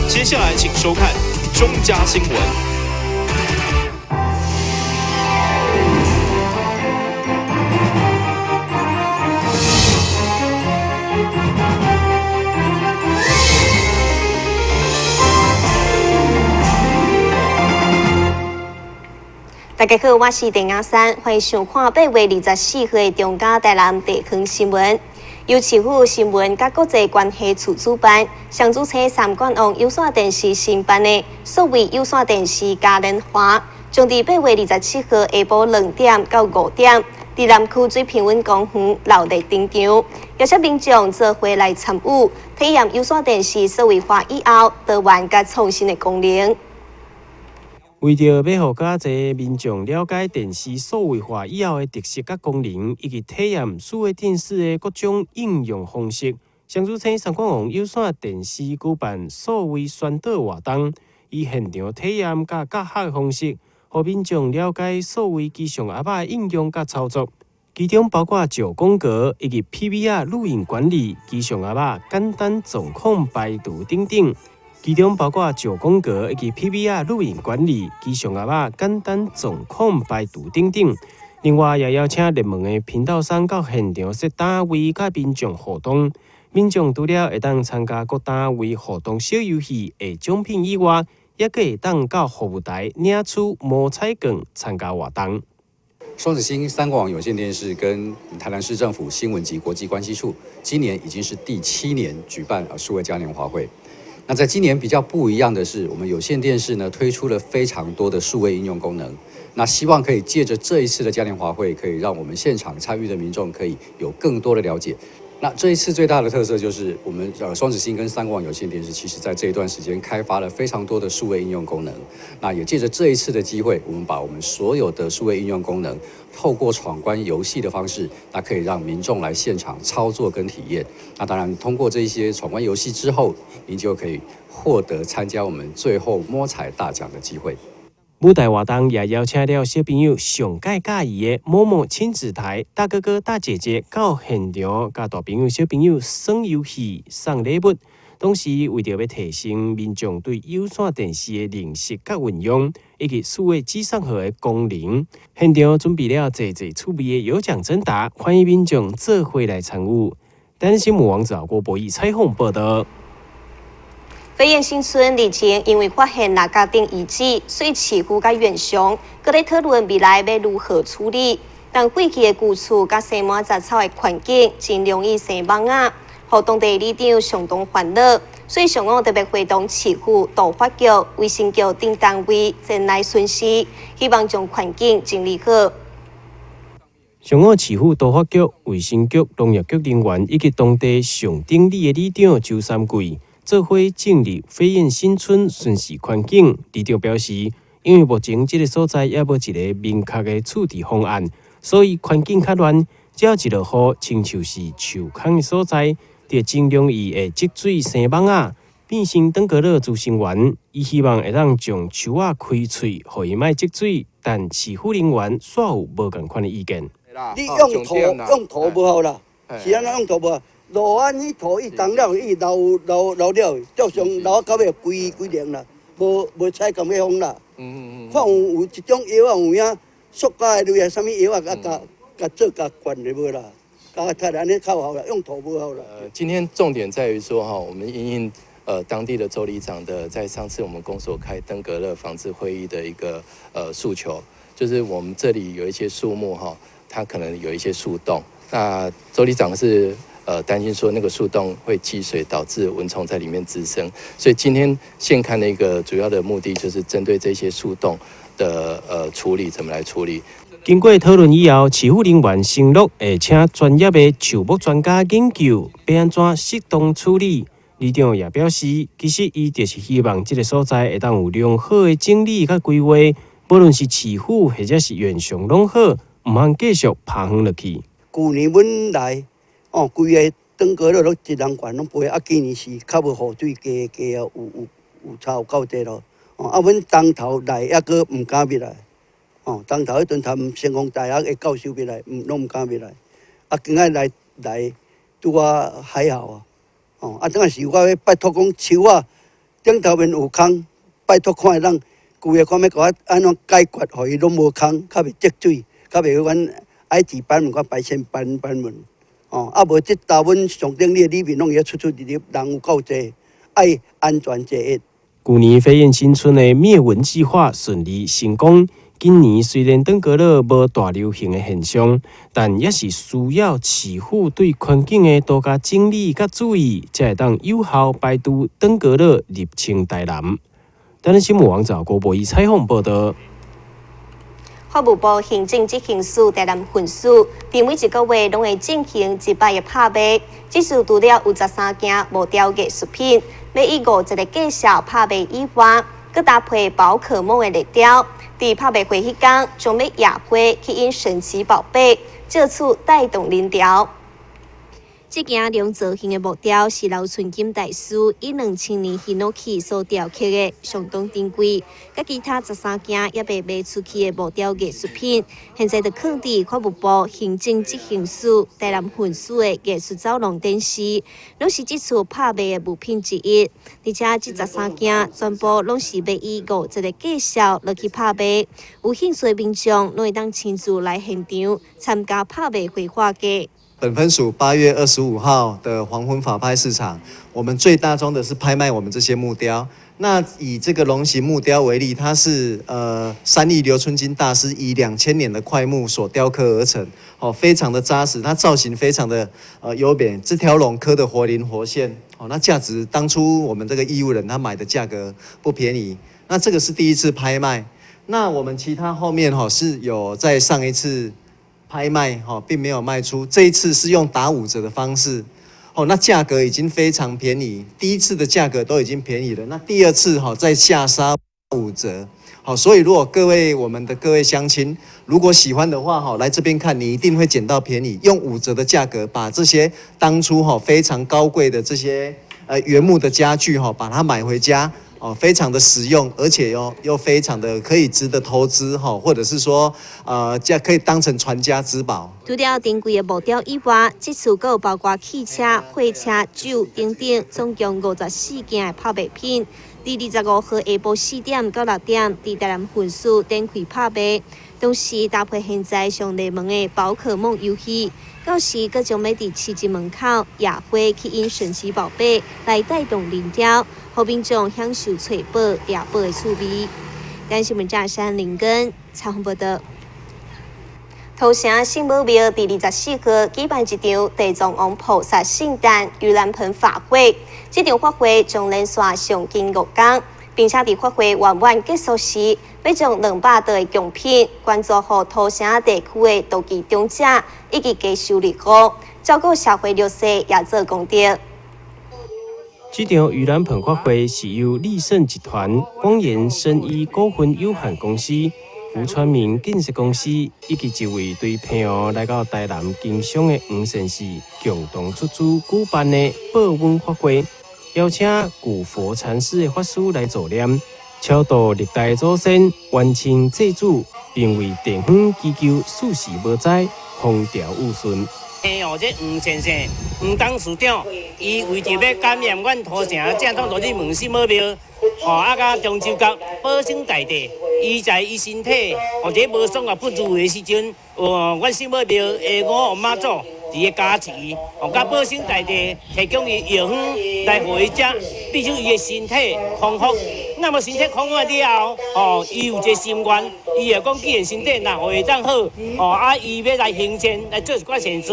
接下来请收看中嘉新闻。大家好，我是丁亚珊，欢迎收看8月24号的中嘉台南地方新闻。由市府新闻甲国际关系处主办，上主车三冠王有线电视新办的所谓有线电视嘉年华，将伫8月27号下晡2点到5点，伫南区水平温公园闹热登场，邀请民众做伙来参与，体验有线电视数位化以后多元甲创新的功能。为着要让较侪民众了解电视数位化以后的特色甲功能，以及体验数位电视的各种应用方式，上主村三冠王有线电视举办数位宣导活动，以现场体验甲教学的方式，让民众了解数位机上阿爸的应用甲操作。其中包括照广告以及 PVR 录影管理、机上阿爸简单状况排除等等。其中包括照广告以及 PVR 录影管理、机上阿爸简单状况排除等等。另外，也邀请热门的频道商到现场设单位，甲民众互动。民众除了会当参加各单位互动小游戏的奖品以外，也可会当到服务台领取摸彩券参加活动。双子星三冠王有线电视跟台南市政府新闻及国际关系处，今年已经是第7年举办数位嘉年华会。那在今年比较不一样的是，我们有线电视呢推出了非常多的数位应用功能。那希望可以借着这一次的嘉年华会，可以让我们现场参与的民众可以有更多的了解。那这一次最大的特色就是我们双子星跟三冠王有线电视，其实在这一段时间开发了非常多的数位应用功能。那也借着这一次的机会，我们把我们所有的数位应用功能，透过闯关游戏的方式，那可以让民众来现场操作跟体验。那当然，通过这些闯关游戏之后，您就可以获得参加我们最后摸彩大奖的机会。舞台活动也邀请了小朋友上介介意的某某亲子台大哥哥、大姐姐到现场，甲大朋友、小朋友耍游戏、送礼物。同时，为着要提升民众对有线电视的认识甲运用，以及数位机上盒的功能，现场准备了侪趣味的有奖征答，欢迎民众做伙来参与。台南新闻网赵国博以采访报道。飞燕新村日前因为发现六家顶遗址，所以市府甲原乡搁咧讨论未来要如何处理。但废弃的旧厝甲生满杂草的环境，真容易生蚊仔，互当地里长相当烦恼。所以上午特别会同市府、道发局、卫生局等单位前来巡视，希望将环境整理好。上午市府、道发局、卫生局、农业局人员以及当地上顶里的里长周三贵。做伙整理飞燕新村巡视环境，里长表示，因为目前这个所在也无一个明确的处置方案，所以环境较乱。只要一落雨，亲像是树坑的所在，就真容易会积水生蚊仔，变成登革热滋生源。伊希望会当将树仔开喙，互伊莫积水，但市府人员煞有无共款的意见。你用土无好啦，是安怎用土无好？落安迄土伊重了，伊流了，照常流到尾规年啦，无采咁个风啦。看有一种药啊，有影塑胶的类啊，啥物药啊，甲灌的无啦，甲安尼较好啦，用土无好啦。今天重点在于说哈，我们因应当地的州里长的在上次我们公所开登革热防治会议的一个诉求，就是我们这里有一些树木哈，它可能有一些树洞，那州里长是。担心说那个树洞会积水，导致蚊虫在里面滋生，所以今天现刊的一个主要的目的就是针对这些树洞的处理，怎么来处理。经过讨论以后，市府人员承诺会请专业的树木专家研究要安怎适当处理。里长也表示，其实伊就是希望这个所在会当有良好的整理甲规划，无论是市府或者是原乡拢好，唔通继续爬远落去。去年阮来。规个登革热都一人管拢飞，今年是较无雨水，加有差够济咯。阮当头来还阁唔敢入来。当头迄阵谈成功大学的教授入来，拢唔敢入来。今仔来拄啊还好啊。当然是我要拜托讲树啊，顶头面有空，拜托看咱规个看要甲我安怎解决，互伊拢无空，较袂积水，较袂阮爱治班门、甲白线班门。啊无即道阮上顶里里面拢会出入入，人有够济，爱安全第一。去年飞燕新村的灭蚊计划顺利成功。今年虽然登革热无大流行的现象，但也是需要市府对环境的多加整理甲注意，才会当有效排除登革热入侵台南。台南新闻网找郭博仪采访报道。法务部行政执行署台南分署，伫每一个月拢会进行100个拍卖，这次除了有13件木雕艺术品，要以51个介绍拍卖以外，佮搭配宝可梦的立雕。伫拍卖会迄天，将要野花去因神奇宝贝，借此带动人潮。这件两造型的木雕是老村金大师以2000年迄落起所雕刻的，相当珍贵。甲其他13件也被卖出去的木雕艺术品，现在就放伫法务部行政执行署台南分署的艺术走廊展示，拢是这次拍卖的物品之一。而且这13件全部拢是要以51个介绍落去拍卖，有兴趣的民众拢会当亲自来现场参加拍卖会划价。本分署8月25号的黄昏法拍市场，我们最大宗的是拍卖我们这些木雕。那以这个龙形木雕为例，它是三立刘春金大师以2000年的块木所雕刻而成，非常的扎实，它造型非常的优美。这条龙刻的活灵活现，那价值当初我们这个义务人他买的价格不便宜。那这个是第一次拍卖，那我们其他后面是有在上一次拍卖并没有卖出，这一次是用打5折的方式，那价格已经非常便宜，第一次的价格都已经便宜了，那第二次再下杀5折，所以如果我们的各位乡亲如果喜欢的话来这边看，你一定会捡到便宜，用5折的价格把这些当初非常高贵的这些原木的家具把它买回家。非常的实用，而且又非常的可以值得投资或者是说可以当成传家之宝。除了珍贵的木雕以外，这次还有包括汽车、货车、酒等等，总共54件的拍卖品。伫25号下晡4点到6点，伫台南分署展开拍卖，同时搭配现在上热门的宝可梦游戏。到时，佫将要伫市集门口野花去引神奇宝贝来带动人潮，互民众享受找宝、掠宝的趣味。咱新闻站山林根采访报道。土城圣母庙第24号举办一场地藏王菩萨圣诞盂兰盆法会，这场法会将连续上近5天，并且伫法会圆满结束时，要将200多个奖品捐助予土城地区的道具长者以及家属日后，照顾社会弱势也做功德。这场盂兰盆法会是由利盛集团、光研生医股份有限公司、福川明建设公司以及一位对平湖来到台南经商的黄先生共同出资举办的报恩法会，邀请古佛禅师的法师来助念，超度历代祖先，完成祭祖，并为地方祈求世事无灾，风调雨顺。这黄先生、黄董事长，伊为着要感染阮土城正统大日门圣母庙，甲中秋节保生大帝，伊在伊身体这无爽啊不如的时阵，阮圣母庙的五王妈祖伫个加持，甲保生大帝提供伊药方来互伊食，必须伊的身体康复。那么身体康复了后，伊有一个心愿，伊会讲既然身体若会当好，伊要来行善，来做一寡善事，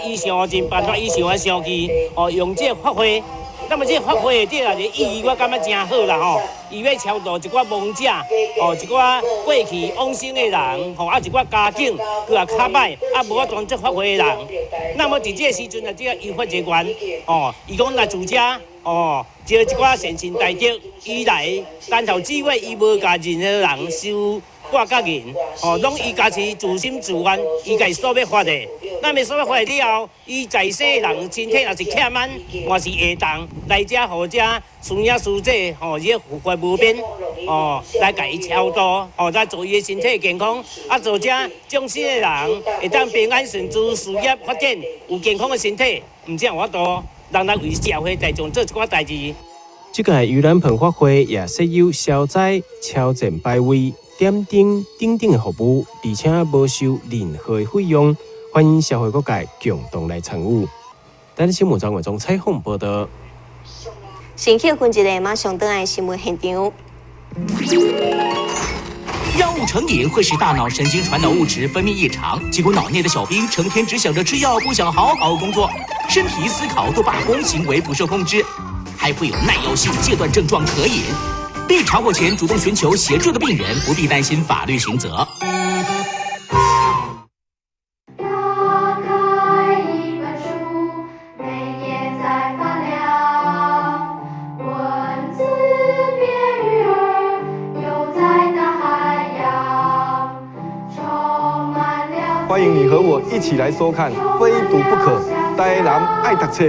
伊想尽办法，伊想上去，用这个法会。那么这个法会的这个意义，我感觉真好啦伊要超度一寡亡者，一寡过去往生的人，一寡家境佮较歹，无法当做法会的人。那么伫这个时阵这个依法结缘，伊讲来住遮，招一寡善心大德，伊来单头智慧，伊无甲任何人收挂甲银，拢伊家己自心自愿，伊家所要发的。那么所要发的了后，伊在世人身体若是欠满，还是会当来遮互遮孙爷师姐，伊个护法无边，来甲伊超度，来做伊的身体健康，做遮众生的人会当平安顺遂，事业发展，有健康的身体，毋只有法度，让咱为社会大众做一寡代志。这个盂兰盆发会也设有消灾、超前摆位、点灯等等的服务，而且无收任何的费用，欢迎社会各界共同来参与。咱新闻张伟忠采访报道。先去分一个马上登来新闻现场。药物成瘾会使大脑神经传导物质分泌异常，结果脑内的小兵成天只想着吃药，不想好好工作，身体思考都罢工，行为不受控制，还会有耐药性戒断症状可引。立查获前主动寻求协助的病人，不必担心法律刑责。欢迎你和我一起来收看《非读不可》，台南爱读册。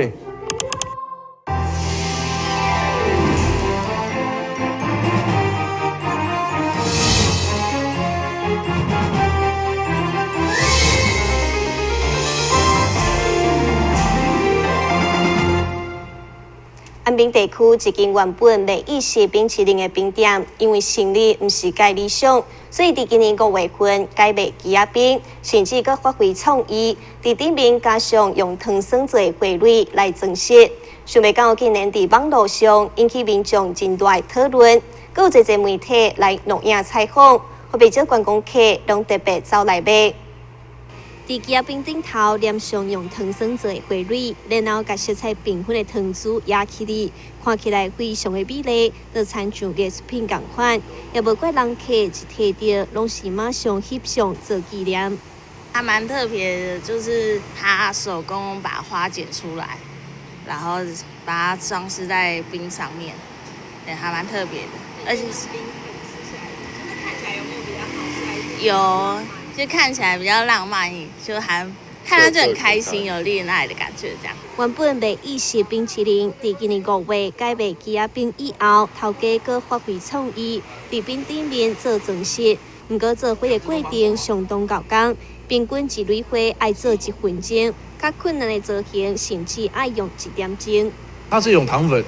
安平地区一间原本卖意式冰淇淋的冰店，因为生意唔是介理想，所以伫今年5月份改卖鸡仔冰，甚至佮发挥创意，伫顶面加上用糖霜做花蕊来装饰。想袂到今年伫网络上引起民众真大讨论，佮有侪媒体来录影采访，后袂少观光客拢特别走来买。伫鸡仔冰顶头黏上用糖霜做的花蕊，然后甲色彩缤纷的糖珠压起嚟，看起来非常的美丽，就亲像艺术品同款。也无怪人客一摕到，拢是马上翕相做纪念。还蛮特别的，就是他手工把花剪出来，然后把它装饰在冰上面，对，还蛮特别的。而且是冰吃起来，就是看起来有没有比较好吃？有。就看起来比较浪漫，就还看到就很开心，有恋爱的感觉这样。原本卖意式冰淇淋，伫今年5月改卖鸡仔冰以后，头家阁发挥创意，伫冰顶面做装饰。不过做花的过程相当高工，平均一蕊花要做1分钟，较困难的造型甚至要用1点钟。它是一种糖粉，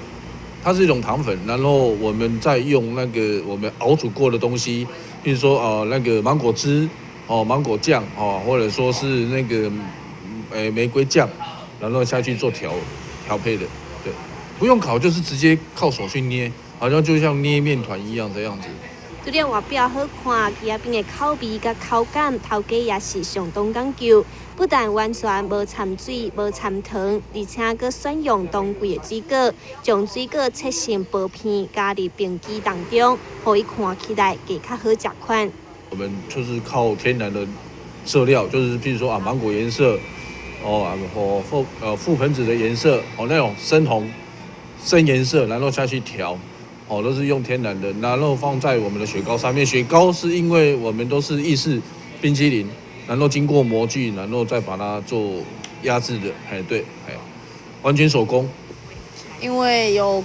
然后我们再用那个我们熬煮过的东西，比如说那个芒果汁。芒果酱或者说是那个玫瑰酱，然后下去做调配的，对，不用烤，就是直接靠手去捏，好像就像捏面团一样这样子。除了外表好看，鸡仔冰的口味甲口感，头家也是相当讲究。不但完全无掺水、无掺糖，而且佫选用当季的水果，将水果切成薄片，加入冰机当中，互伊看起来更较好食款。我们就是靠天然的色料，就是譬如说芒果颜色，覆盆子的颜色，那种深颜色，然后下去调，都是用天然的，然后放在我们的雪糕上面。雪糕是因为我们都是意式冰淇淋，然后经过模具，然后再把它做压制的，对，完全手工。因为有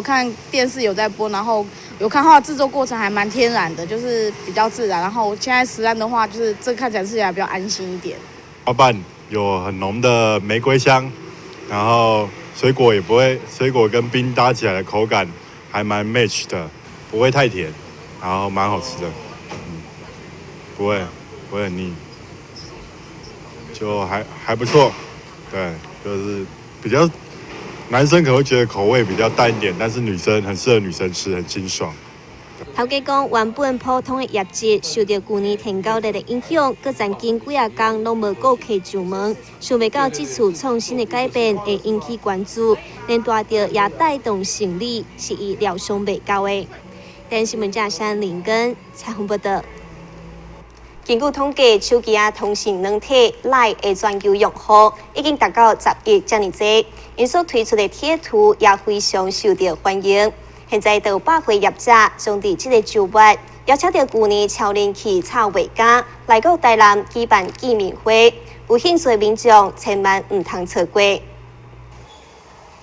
看电视有在播，然后有看它的制作过程还蛮天然的，就是比较自然。然后现在实验的话，就是这看起来吃起来比较安心一点。花瓣有很浓的玫瑰香，然后水果跟冰搭起来的口感还蛮 match 的，不会太甜，然后蛮好吃的，不会很腻，就还不错，对，就是比较。男生可能会觉得口味比较淡一点，但是女生很适合女生吃，很清爽。头家讲，原本普通的业绩受到去年天高热的影响，佮曾经几啊天拢无顾客上门，想袂到这次创新的改变会引起关注，连带着也带动生意，是伊料想袂到的。电视新闻正山林根采访报道。根据统计，手机通讯软体 LINE 的全球用户已经达到10亿这么多，因所推出的贴图也非常受到欢迎。现在有百回业者将伫这个周末邀请到去年超人气插画家来到台南举办见面会，有兴趣的民众千万唔通错过。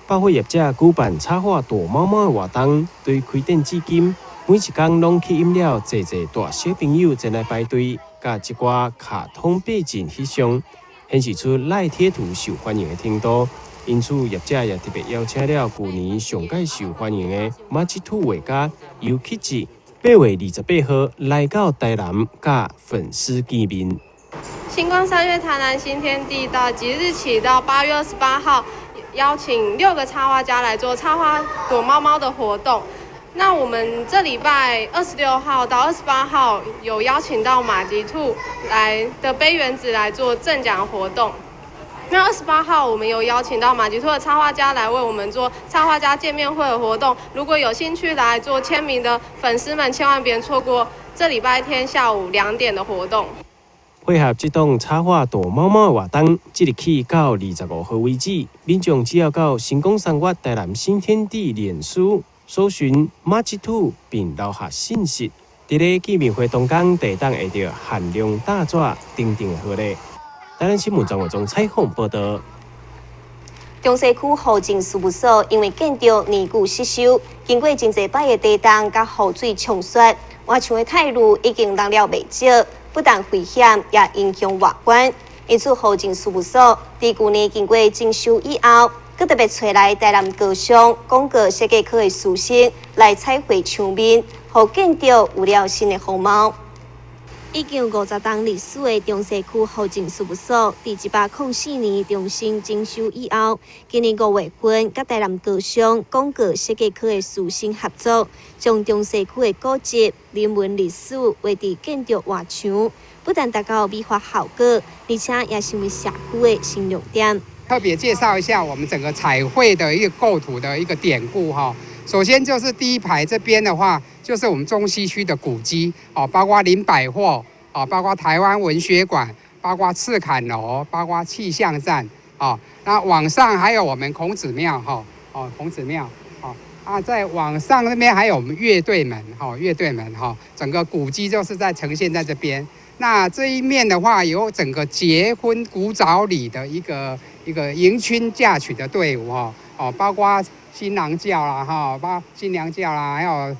百货业者举办插画大猫猫的活动，对开店至今，每一天拢吸引了侪大小朋友前来排队，甲一寡卡通背景翕相，显示出赖贴图受欢迎的程度。因此业者也特别邀请了去年上届受欢迎的马吉兔画家由启志8月28号来到台南，甲粉丝见面。星光三月台南新天地到即日起到8月28号，邀请6个插画家来做插画躲猫猫的活动。那我们这礼拜26号到28号有邀请到马吉兔来的杯原子来做赠奖活动。那28号我们有邀请到马吉兔的插画家来为我们做插画家见面会的活动。如果有兴趣来做签名的粉丝们，千万别错过这礼拜天下午2点的活动。配合这档插画躲猫猫的活动，即日起到25号为止，民众只要到星光三月台南新天地脸书搜寻马吉兔，并留下信息，在咧见面会当天，地当会到限量大纸等等的贺礼。台南新闻张伟忠采访报道。中西区户政事务所因为建筑年久失修，经过真侪摆的地动甲雨水冲刷，外墙的态路已经落了未少，不但危险，也影响外观。因此，户政事务所在去年经过精修以后，佮特别找来台南高商广告设计科的师生来彩绘墙面，互建筑有了新的风貌。已经50档历史的中西区户政事务所，在1804年重新精修以后，今年5月份，甲台南高商广告设计科的师生合作，将中西区的古迹、人文历史画伫建筑外墙，不但达到美化效果，而且也成为社区的新亮点。特别介绍一下我们整个彩绘的一个构图的一个典故哈。首先就是第一排这边的话，就是我们中西区的古迹哦，包括林百货哦，包括台湾文学馆，包括赤坎楼，包括气象站哦。那往上还有我们孔子庙哈哦，孔子庙哦啊，在往上那边还有我们乐队门哈，乐队门哈，整个古迹就是在呈现在这边。那这一面的话，有整个结婚古早礼的一个迎亲嫁娶的队伍哈哦，包括新郎轿啦哈，包括新娘轿啦，还有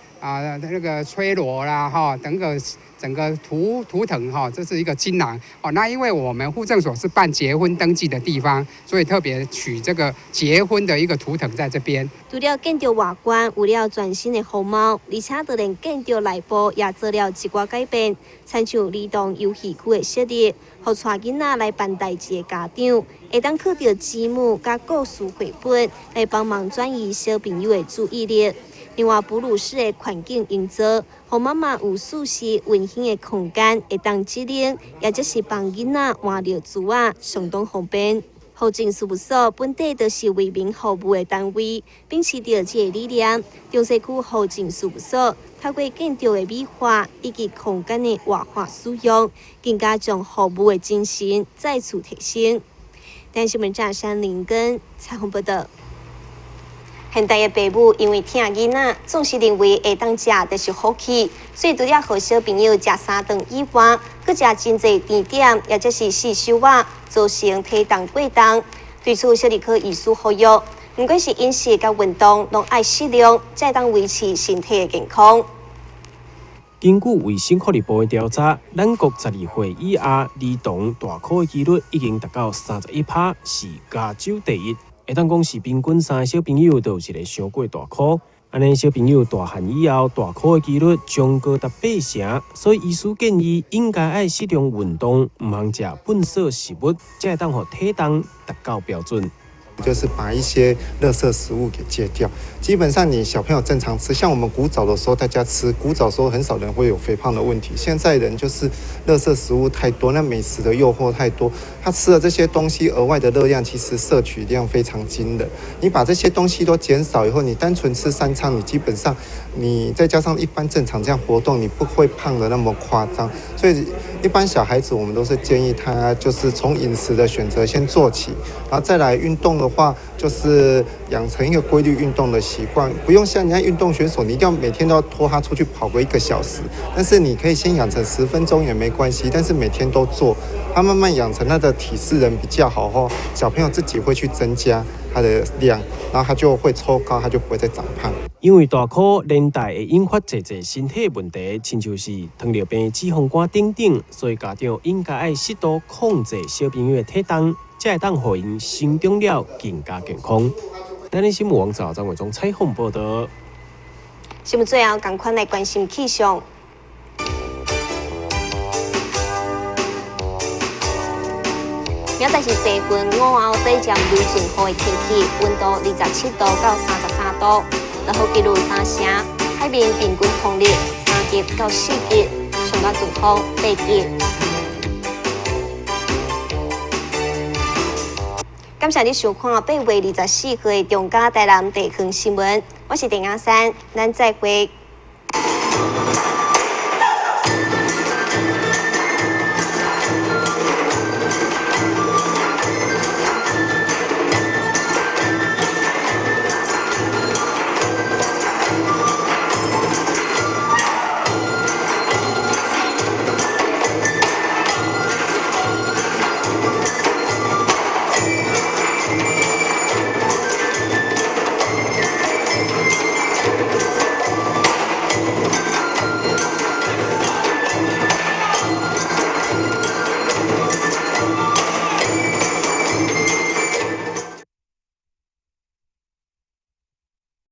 那个吹锣啦哈，整个图腾哈，这是一个新郎哦。那因为我们户政所是办结婚登记的地方，所以特别取这个结婚的一个图腾在这边。除了建筑外观有了全新的风貌，而且就连建筑内部也做了一寡改变，参像儿童游戏区的设立，互带囡仔来办代志的家长，会当靠着字幕甲故事绘本来帮忙转移小朋友的注意力。另外，哺乳室的环境营造，互妈妈有舒适温馨的空间，会当指令，也就是帮囡仔换着珠仔，相当方便。户政事务所本地就是为民服务的单位，秉持着这个理念，中西区户政事务所透过建筑的美化以及空间的活化使用，更加将服务的精神再次提升。但是，本站山林根采访报道。现代的父母因为疼囡仔，总是认为会当食就是福气，所以除了互小朋友食3顿以外，佮食真侪甜点，也就是四手仔，造成体重过重。对此，小儿科医师呼吁，不管是饮食甲运动，拢爱适量，才当维持身体的健康。根据卫生福利部的调查，咱国12岁以下儿童大考的几率已经达到31%，是亚洲第一。会当讲是平均3个小朋友都有一个上过大考，安尼小朋友大汉以后大考的几率将高达8成，所以医师建议应该爱适量运动，唔通食笨素食物，才会当互体重达到标准。就是把一些垃圾食物给戒掉。基本上你小朋友正常吃，像我们古早的时候大家吃，古早时候很少人会有肥胖的问题。现在人就是垃圾食物太多，那美食的诱惑太多，他吃了这些东西额外的热量其实摄取量非常惊人。你把这些东西都减少以后，你单纯吃3餐，你基本上你再加上一般正常这样活动，你不会胖的那么夸张。所以一般小孩子我们都是建议他就是从饮食的选择先做起，然后再来运动的话，就是养成一个规律运动的习惯，不用像人家运动选手，你一定要每天都要拖他出去跑个1个小时，但是你可以先养成10分钟也没关系，但是每天都做，他慢慢养成他的体适能比较好后，小朋友自己会去增加他的量，然后他就会抽高，他就不会再长胖。因为大考连带会引发侪身体问题，亲像是糖尿病、脂肪肝等等，所以家长应该爱适度控制小朋友的体重，才会当互因成长了更加健康。咱的新闻网站张伟忠采访报道。新闻最后，赶快来关心气象。明仔是西分午后对将有顺雨的天气，温度27度到33度，落雨几率3成，海面平均风力3级到4级，上到阵风8级。感谢你收看8月24日中嘉台南地方新闻，我是陈雅珊，咱再会。